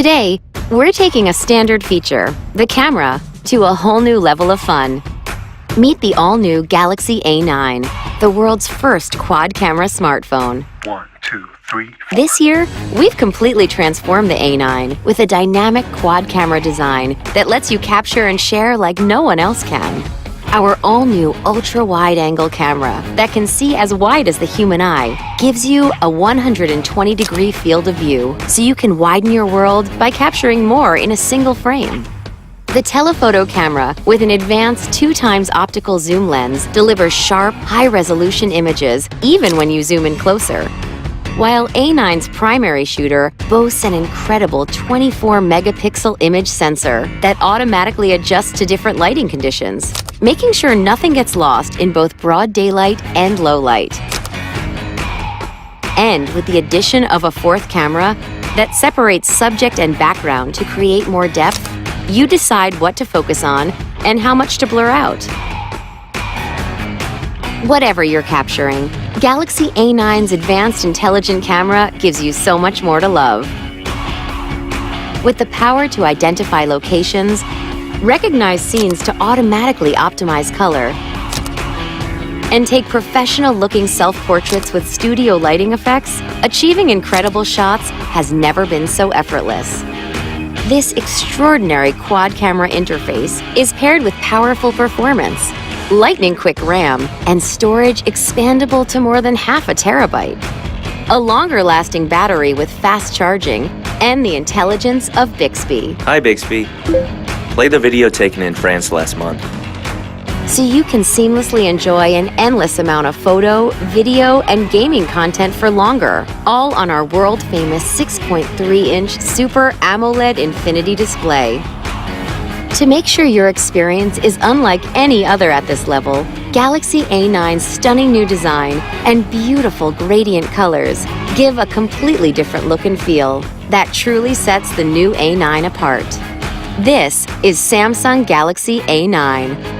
Today, we're taking a standard feature, the camera, to a whole new level of fun. Meet the all-new Galaxy A9, the world's first quad-camera smartphone. 1, 2, 3, 4. This year, we've completely transformed the A9 with a dynamic quad-camera design that lets you capture and share like no one else can. Our all-new ultra-wide-angle camera that can see as wide as the human eye gives you a 120-degree field of view so you can widen your world by capturing more in a single frame. The telephoto camera, with an advanced 2x optical zoom lens, delivers sharp, high-resolution images even when you zoom in closer. While A9's primary shooter boasts an incredible 24-megapixel image sensor that automatically adjusts to different lighting conditions, making sure nothing gets lost in both broad daylight and low light. And with the addition of a fourth camera that separates subject and background to create more depth, you decide what to focus on and how much to blur out. Whatever you're capturing, Galaxy A9's advanced intelligent camera gives you so much more to love. With the power to identify locations, recognize scenes to automatically optimize color, and take professional-looking self-portraits with studio lighting effects, achieving incredible shots has never been so effortless. This extraordinary quad-camera interface is paired with powerful performance, lightning-quick RAM, and storage expandable to more than half a terabyte. A longer-lasting battery with fast charging, and the intelligence of Bixby. Hi, Bixby. Play the video taken in France last month. So you can seamlessly enjoy an endless amount of photo, video, and gaming content for longer, all on our world-famous 6.3-inch Super AMOLED Infinity display. To make sure your experience is unlike any other at this level, Galaxy A9's stunning new design and beautiful gradient colors give a completely different look and feel that truly sets the new A9 apart. This is Samsung Galaxy A9.